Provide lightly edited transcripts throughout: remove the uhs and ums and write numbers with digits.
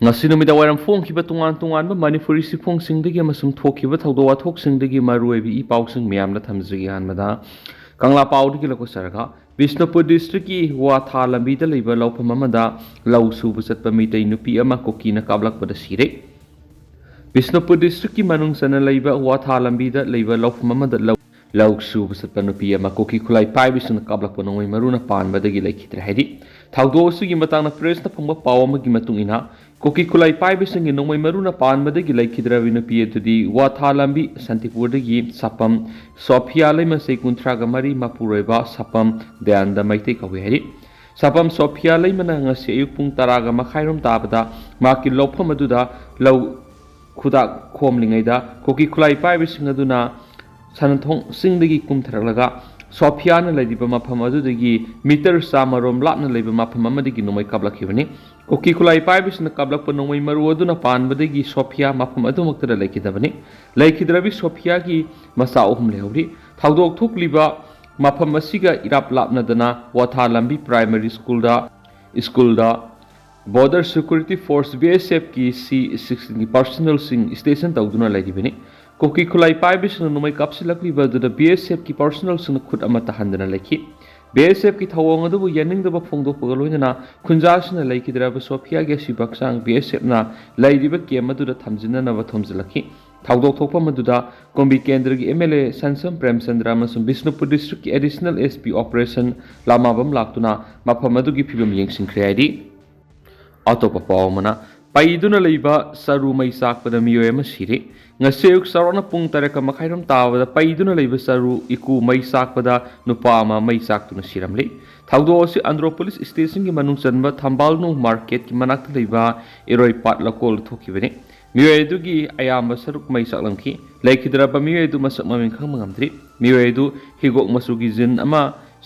ngasi numidawaram phongkhiba tungan manipuri siphongsingdagi amasung thokhiba thawdo wathokisingdagi maruibi I pausing miyamna thamjigi hanmada kangla paudagi lakosaraga Bishnupur district ki watha lambida leiba laufam amada lau subu satpa Meetei Nupi ama Kuki na kablakpada sire Bishnupur district ki manung sana leiba watha lambida leiba laufam amada lau subu satpa Nupi ama Kuki khulai pai bisna kablakpa nongoi maruna panbadagi leikhidra haidi thawdo sugi matangna press na phangba paw amagi matung ina Kuki khulai pai bisngi nongoi maruna panbadagi leikhidra Nupi adudi watha lambi Santipurdagi sapam Sophia leima sei kuntraga mari mapuroiba sapam deanda Meetei kawi haidi sapam Sophia leimana ngasi ayuk pung taraga makhairom tabada maki lopam aduda lau khuda khomlingaida Kuki khulai pai bisngi aduna santhong singdagi kumtharalaga Sophia na leidiba mafam adudagi meter samarom lapna leiba mafam amadagi nomai kablakhibani Kuki khulai pai bisna kablakpa nongoi maru aduna panbadagi Sophia mafam adumaktara leikhidabani leikhidrabi Sophia ki masa ahum lehori thawdok thukliba mafam asiga irap lapna dana watha lambi primary school da border security force BSF ki C16 ki personal sing station tawduna leidibani Kuki khulai pai bisna nomai kapsilakliba dada BSF ki personal sing khut amata handana lekhi BSF ki thawong adubu yaningdaba phongdokpaga loinana khunjasna leikidraba Sophia ge sibaksang BSF na leidiba kem aduda thamjinanaba thomjilakhi thawdok thokpa maduda Kombi Kendra ki MLA Sansam Premchandra amasung Bishnupur district ki additional SP operation lamabam laktuna mafam adugi phibam yengsingkhre haidi atopa pawmana paiduna leiba saru mai sakpada miyoi ama sire ngaseyuk sarona pung tareka makhairam tawada paiduna leiba saru iku mai sakpada nupa ama mai saktuna siramle thawdo asi Andhropolis station ki manung chanba Thambalnu market ki manakta leiba eroi patla kol thokibani miyoi dugi ayamba saruk mai saklamki leikhidraba miyoi du masak maming khangmangamdri miyoi du higok masugi jin ama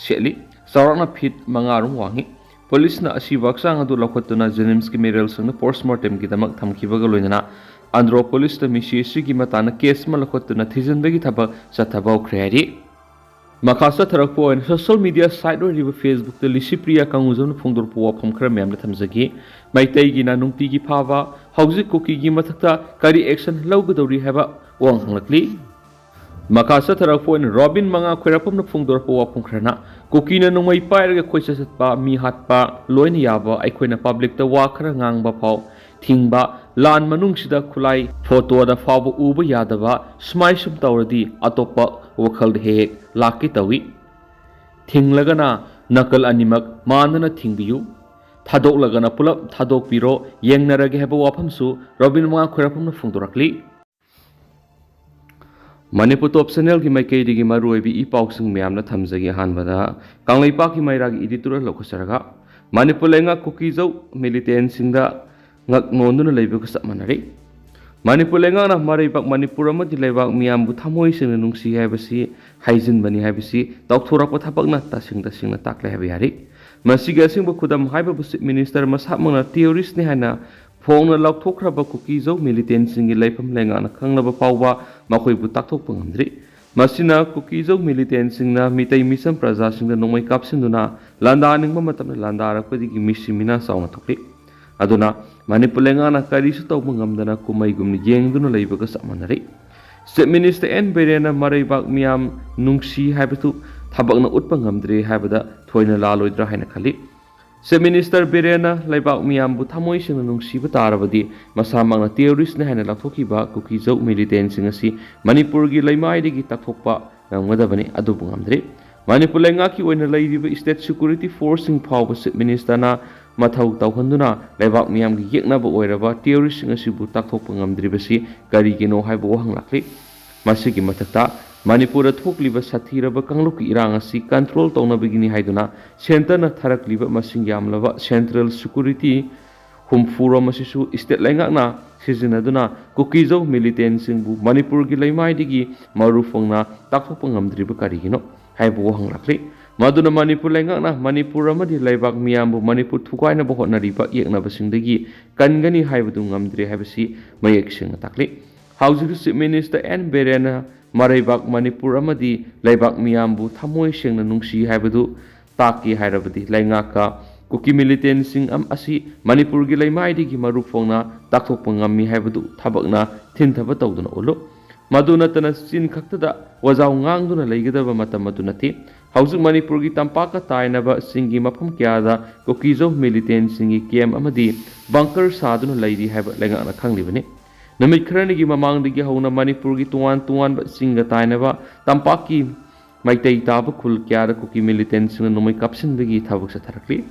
seli sarona fit mangarum wangi Police na asi baksang adu lakhotuna Jenims ki Meral sangna postmortem ki damak thamkhibaga loinana Andhropolis ta misisi ki matana case ma lakhotuna thijanbagi thaba sathabau khreari Macha tharakpo and social media site or river Facebook the Lisipriya kanguzam phongdor po phom khra mem la thamjagi Meetei gi na nungti gi phawa hauji Kuki gi mathakta kari action lawgadori haba wang hanglakli Macha tharakpo and Robin manga khwerapom na phongdor po phom khrana Kuki na nungmai pairaga khoisa satpa mi hatpa loina yaba aikoina public ta wa khara ngangba phaw thingba lan manungsida khulai photo da fawba uba yadaba smai sum tawradi atopa wakhal he lakki tawi thinglagana nakal animak manana thingbiyu thadoklagana pulap thadokpiro yengnarage heba wafamsu Robin manga khwerapom na phongdorakli Manipur top channel ki maikei digi maruibi I pausing miyamna thamjagi hanbada kanglaipa ki mairagi editor lokhosaraga Manipur lenga Kuki jau militant singda ngak nonduna leiba ka samanari Manipur lenga na maraipak Manipur amadi leibak miyambu thamoi singna nungsi haibasi haijin bani haibasi tawthorakpa thapakna tasingna takle habi hari masiga singba khudam haiba minister masapmangna theorist ni hana Phongna laukthokraba Kuki jau militant singi leifam lenga na khanglaba pawba makhoibu takthokpa ngamdri masina Kuki jau militant singna Meetei mission praja singda nongmai kapsinduna landa ningma matamna landa rakpadi gi misimina sauna thokli aduna Manipur lenga na karisu tawba ngamdana kumai gumni yengduna leibaga samanari State Minister N Berena maraibak miyam nungsi haibatu thabakna utpa ngamdri haibada thoina laloidra haina khali State Minister Berena leibak miyambu thamoi singna nungsiba tarabadi masamangna terrorist ne haina lakthokiba Kuki jau militant singasi Manipur gi leimaidigi takthokpa ngamgadabani adubu ngamdri Manipur lenga ki oina leidiba state security force sing phawba State Minister na Matou tawhanduna leibak miyam gi yeknaba oiraba terrorist singasibu takthokpa ngamdribasi karigino haiba wahanglakli masigi mathakta Manipur thokliba sathiraba kangluki irang asi control tawnabagini haiduna center na tharakliba masing yamlaba central security humfuro masisu state lenga na sizinaduna Kuki jau militant singbu Manipur gi leimai digi marufongna takthokpa ngamdriba karigino haiba wahanglakli maduna Manipur lenga na Manipur amadi leibak miyambu Manipur thukaina ba hotnariba yeknaba singdagi kangani haibadu ngamdre haibasi mayek singna takli hauji Chief Minister N Berena Maraibak Manipur amadi leibak miyambu thamoi sengna nungsi haibadu taki hairabadi laingaka Kuki militant asi Manipur gi leimai gi maru phongna takthokpa ngami haibadu thabakna thintaba tawduna ulu maduna tana sin khaktada wajaw ngangduna leigidaba matam maduna ti haujik Manipur gi tampaka tainaba singi mafam kyada Kuki zo militant singi kem amadi bunker saduna leidi haiba lenga na khanglibani namit khrani gi mamang digi hauna Manipur gi tuan ba singa tainaba tampaki Meetei taba khul kyada Kuki militant sing nomai kapsin bigi thabak sa tharakli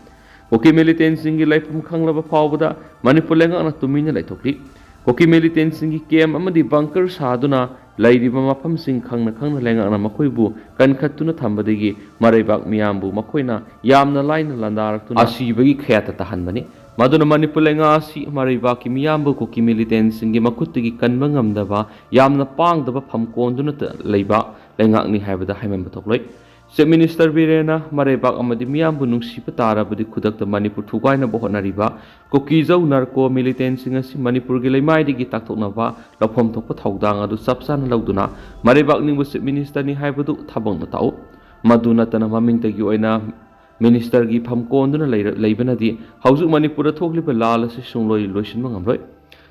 Kuki militant singi laifum khanglaba phawbada Manipur lenga na tumina laithokli Kuki militant singi kem amadi bunker saduna leiriba mafam sing khangna lenga na makoibu kankhatuna thambadagi maraibak miyambu makoina yamna laina landarakuna asibagi khayata tahanbani maduna Manipur lenga asi maraibak ki miyambu Kuki militant singi makuttigi kanba ngamdaba yamna pangdaba phamkonduna leiba lenga ni haibada haiman batokloi Chief Minister Birena Maraibak amadi miyambu nungsipa tarabadi khudakta Manipur thugaina bohonariba Kuki jau narco militant singa si Manipur gi leimai digi takthoknaba lafom thokpa thaudang adu sapsana lauduna Maraibak ningbu Chief Minister ni haibadu thabang tau maduna tana mamingtagi oina minister gi phamkonduna leibanadi haujuk Manipur thokliba lal si sungloi loisinma ngamloi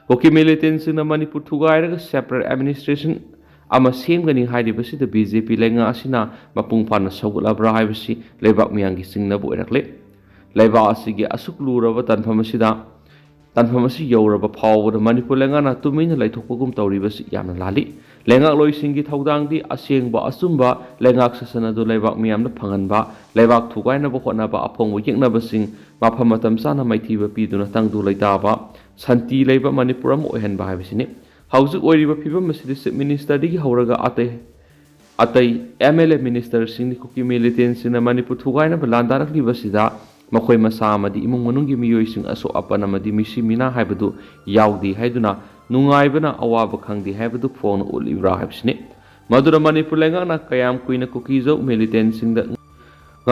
Kuki militant singa Manipur thugairaga separate administration ama semgani hairibasi da BJP lenga asina mapung phana sawgulabra haibasi leibak miyangi singnabu oirakle leiba asigi asuk luraba tanphamasi yauraba phawbada Manipur lenga na tumina laithokpagum tawribasi yamna lali lengak loisingi thaudangdi asengba asumba lengak sasana du leibak miyamna phanganba leibak thugaina ba hotnaba aphongbu yeknaba sing mapham matam sana maithiba piduna tangdu leitaba santi leiba Manipur am oihanba haibasini Haujik oiriba phibam masidi Chief Minister digi hauraga atai MLA minister singni Kuki militant sina Manipur thugaina balandarakli basida makhoi masa amadi imung manunggi miyoi sing aso apana amadi misi mina haibadu yaudi haiduna nungaibana awaba khangdi haibadu phone ulibra haibsini madura Manipur lenga na kayam kuina Kuki zo militant singda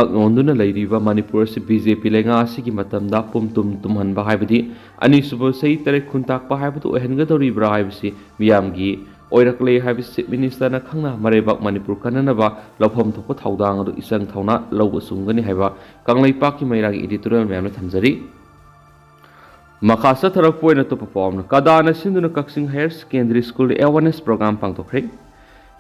ngonduna leiriba Manipur si BJP lenga asigi matamda pumtum tumhanba haibadi anisubo sei tere khuntakpa haibadu ohenga doribra haibasi miyamgi oirakle haibasi Chief Minister na khangna Maraibak Manipur kananaba lawpham thokpa thaudang adu isang thauna lawba sungani haiba kanglaipak ki mairagi editorial myamna thamjari Macha sa tharak poina to perform kadana sinduna Kaksing Higher Secondary School awareness program pangtokre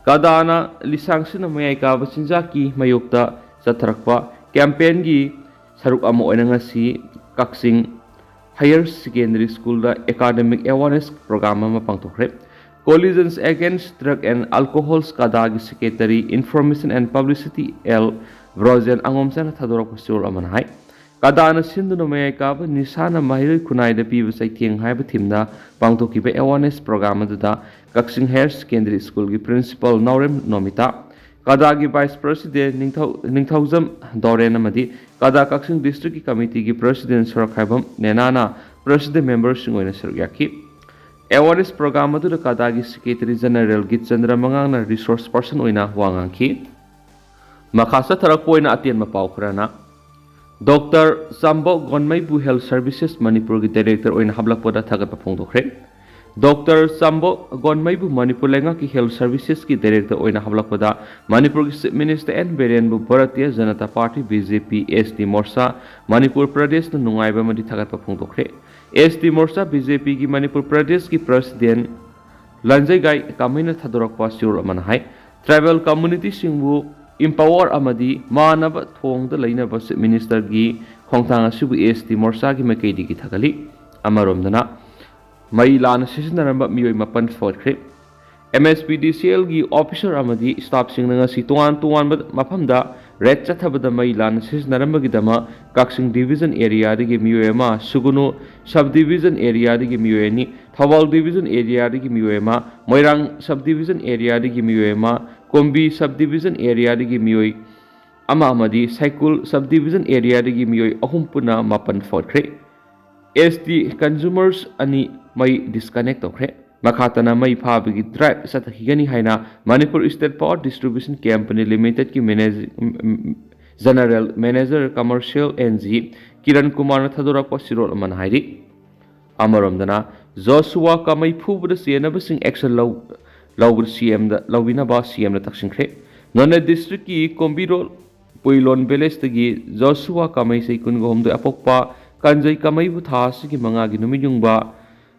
kadana lisangsina mayai ka basinjaki mayokta Satrakpa campaign gi saruk amo oina ngasi Kaksing Higher Secondary School da academic awareness program ama pangtokre Coalitions Against Drug and Alcohol Kadagi Secretary Information and Publicity L Brozen angomsana thadora kusul amanhai kadana sinduna mayaka ba nisana mahiroi kunai da piba saitheng haiba thimna pangtokiba awareness program da Kaksing Higher Secondary School gi principal Naurem Nomita Kadagi Vice President Ningthaujam Doren amadi Kada Kaksing District Committee ki President Tourakhibano Nenana President members singoina seryaki Awareness program adu Kadagi Secretary General Gitchandra Mangangna resource person oina wangangki Makhasa tharakpoina atien mapau khrana Dr. Sambo Gonmaibu Health Services Manipur ki Director oina hablakpoda thagat phongdokre Dr. Sambo Gonmaibu Manipur lenga ki Health Services ki Director oina hablakpada Manipur ki Chief Minister N Biren bu Bharatiya Janata Party BJP SD Morcha Manipur Pradesh na nungaiba madi thagat phongdokre SD Morcha BJP ki Manipur Pradesh ki President Lanjai Gai Kamina Thadorakpa Sur Amanhai Tribal Community singbu empower amadi manaba thongda leinaba Chief Minister gi khongthang asibu SD Morcha ki makeidi ki thagali amaromdana Mailana Sisinaramba Miyoi Mapan Forkre MSPDCL gi officer amadi staff sing nga si tuan mapamda red chathabada Mailana Sisinaramba gi dama Kaksing division area gi Miyoema Sugunu subdivision area gi Miyoeni Thawal division area gi Miyoema Moirang subdivision area gi Miyoema Kombi subdivision area gi Miyoi ama amadi Saikul subdivision area gi Miyoi ahumpuna Mapan Forkre SD consumers ani mai disconnect okre makhatana mai phabigi drive sathigani haina Manipur State Power Distribution Company Limited ki General Manager Commercial NG Kiran Kumar Thadora ko sirol man hairi amaromdana Joshua kamai phubda sienaba sing action law CM da lawina ba CM da taksingkre nona district ki Kombiro Puilon Belestagi, Joshua Kamai Seikun Gom the Apokpa, Kanjai Kamai Buthasiki Mangagi Numijungba,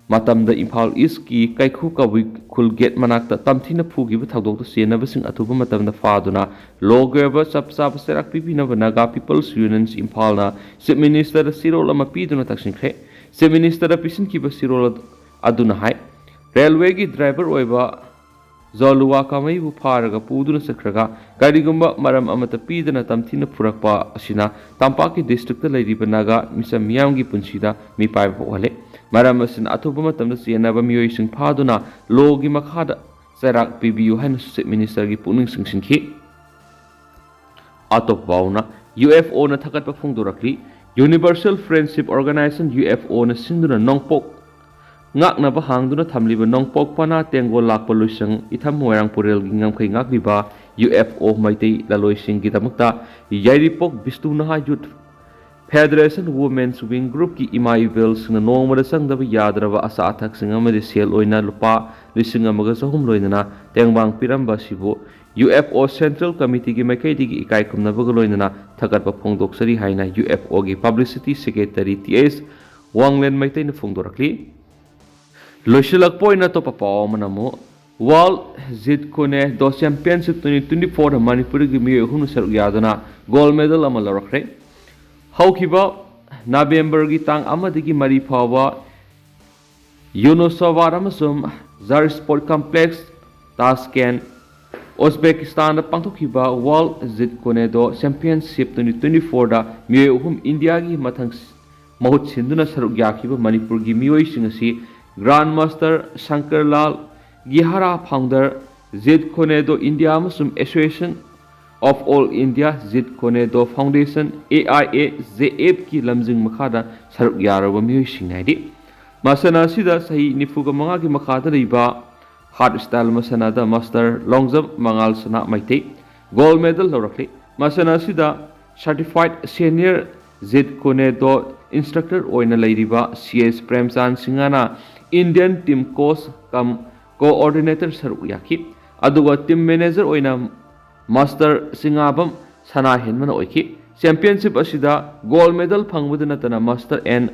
Matam the Impal Iski, Kaikuka we could get Manakta, Tamtina Pugi with Hado to see never sing Atuba Matam the Faduna, Loggerba, Sapsap, Serak Pipina, Naga People's Unions Impalna, Sip Minister Sirola Mapiduna Taxin, Sip Minister Pisin Keeper Sirola Adunahai, Railway driver Oiba. Zolua Kamai Paraga Puduna Sakraga, Garigumba Maram Amata Pidana Tamtina Purakpa Ashina, Tampaki district Lady Banaga, Misa Miyangi Punshida, Mipai Wale, Maramasin Atubumatam the Sienaba Muising Paduna, Logi Makada, Sarak PBU Hanus Minister Gipuning Singki Atop Bauna, UFO na Takat Pafungdurakli, Universal Friendship Organization UFO na Sinduna Nongpok. Ngak na bahang duna thamliba nongpok pana tenggo lakpa loisang itham moirang purel gingam khai ngak biba UFO Meetei laloising gitamukta yairipok bistu na youth Federation Women's Wing Group ki imaibels na nongmada sangdaba yadraba asa athak singa made sel oina lupa lising amaga sahum loinana tengbang piramba sibo UFO Central Committee ki makai digi ikai kumna bagaloinana thagatpa phongdok sari haina UFO gi Publicity Secretary TS Wanglen Meetei na phongdorakli Loshilak point na to papa manamo World Zid Kone do Championship 2024 Manipur gi mi hunu ser yadana gold medal amala rakre Haukiba November gi tang amadigi mari phawa Yunusavar amasum Zar Sport Complex Tashkent Uzbekistan pangthokiba World Zid Kone do Championship 2024 da mi hum India gi mathang mahut sinduna saruk yakiba Manipur gi mi singasi Grandmaster Shankar Lal Gihara founder Zid Konedo India Muslim Association of All India Zid Konedo Foundation AIA ZF ki lamjing makhada saruk yaraba mi singaidi masana sida sahi nifuga manga ki makhada riba hard style masana da master long jump mangal sana Meetei gold medal lorakli masana sida certified senior Zid Konedo instructor oina leiriba CS Premchan Singana Indian team coach kam coordinator saruk yaki aduga team manager oina master singabam sana henmana oiki championship asida gold medal phangbuda natana master and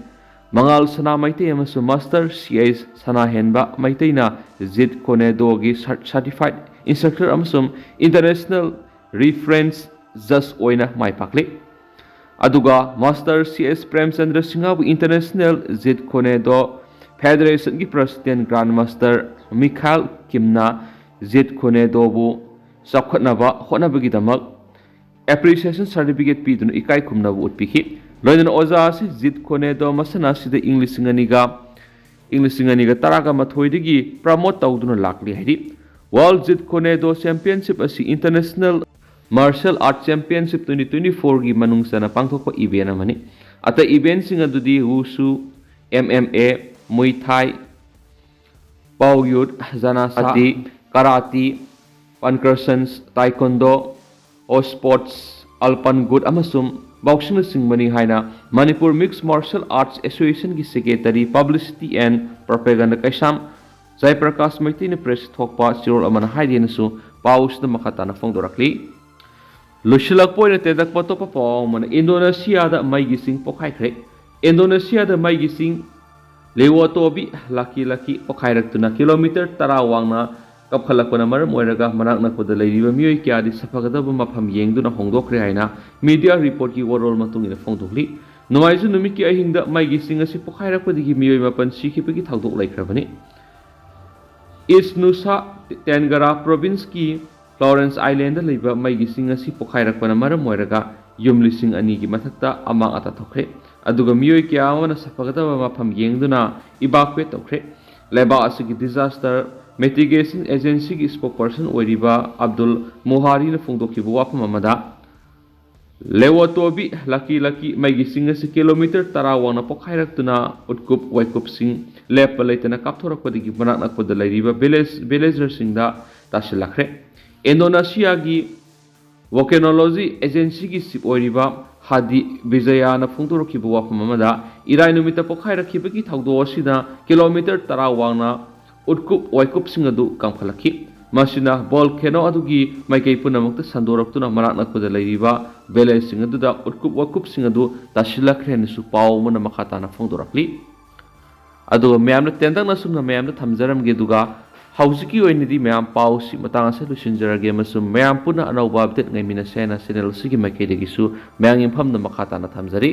mangal sana Meetei amasu master CS sana henba Meetei na Zid Konedo gi certified instructor amasum international reference just oina mai pakli aduga master CS Premchandra Singabu international Zid Konedo Federation ki President Grandmaster Mikhail Kimna Zid Konedo bu sakhatnaba honabagi damak appreciation certificate pi dun ikai kumna bu utpiki loidan oza si Zid Konedo masana sida English nganiga taraga mathoi digi promote tawduna lakli haidi World Zid Konedo Championship asi International Martial Arts Championship 2024 gi manungsana pangthokpa event amani ata event singa dudi wushu MMA Muay Thai, Pauyut, Zanasati, Karate, Pancursions, Taekwondo, O Sports, Alpangut, Amasum, Boxing Singbani Haina, Manipur Mixed Martial Arts Association ki Secretary, Publicity and Propaganda Kaisam, Zai Prakash Meetei ni Press Thokpa, Sirol Aman Haidinasu, Paus na Makatana Fongdorakli. Lushilak po na tedak pato pa po, Indonesia da may gising po kay Indonesia da may gising Lewotobi laki okairak kilometer tarawang na kaphalak na maram oiraga manak na ko dalay riba miyoy kya di sapagada ba mapam yengdo na hongdok haina media report ki warol matung ina fongdokli nomaisu numi ki ahingda mai gising asi pokairak ko digi miyoy mapan sikhi pagi thagdok laikrabani East Nusa Tenggara province ki Florence Island da leiba mai gising asi pokairak na maram oiraga yumlising ani ki mathakta amang ata thokre aduga miyoy kya wana sapagada mafam yengduna evacuate tokre leba asigi disaster mitigation agency ki spokesperson oiriba Abdul Mohari na phongdokibu wafam amada lewotobi laki mai gisinga si kilometer tarawana pokhairak tuna utkup waikup sing lepa leitana kapthorak padigi banak nakpada lairiba villager singda tasilakre Indonesia gi volcanology agency ki sip oiriba Hadi Vijaya na phungtoro ki buwa pamamada irai numita pokhaira ki bagi thawdo asida kilometer tarawang na utkup waikup singadu kamkhalaki masina volcano adugi maikei punamakta sandoraktuna marak nakpada lairiba ꯚꯤꯂꯦꯖꯁꯤꯡ ꯑꯗꯨꯗ ꯎꯠꯀꯨꯞ ꯋꯥꯀꯨꯞꯁꯤꯡ ꯑꯗꯨ ꯇꯥꯁꯤꯜꯂꯛꯈ꯭ꯔꯦꯅꯁꯨ ꯄꯥꯎ ꯑꯃꯅ ꯃꯈꯥ ꯇꯥꯅ ꯐꯣꯡꯗꯣꯔꯛꯂꯤ ꯑꯗꯨꯒ ꯃꯌꯥꯝꯅ ꯇꯦꯟꯇꯛꯅ ꯁꯨꯝꯅ ꯃꯌꯥꯝꯗ ꯊꯝꯖꯔꯝꯒꯦ ꯑꯗꯨꯒ ꯍꯧꯖꯤꯛꯀꯤ ꯑꯣꯏꯅꯗꯤ ꯃꯌꯥꯝ ꯄꯥꯎꯁꯤ ꯃꯇꯥꯡ ꯑꯁꯤ ꯂꯣꯏꯁꯤꯟꯖꯔꯒꯦ ꯑꯃꯁꯨꯡ ꯃꯌꯥꯝ ꯄꯨꯟꯅ ꯑꯅꯧꯕ ꯑꯞꯗꯦꯠ ꯉꯥꯏꯃꯤꯟꯅꯁꯦ ꯍꯥꯏꯅ ꯆꯦꯅꯦꯜ ꯑꯁꯤꯒꯤ ꯃꯥꯏꯀꯩꯗꯒꯤꯁꯨ ꯃꯌꯥꯝꯒꯤ ꯃꯐꯝꯗ ꯃꯈꯥ ꯇꯥꯅ ꯊꯝꯖꯔꯤ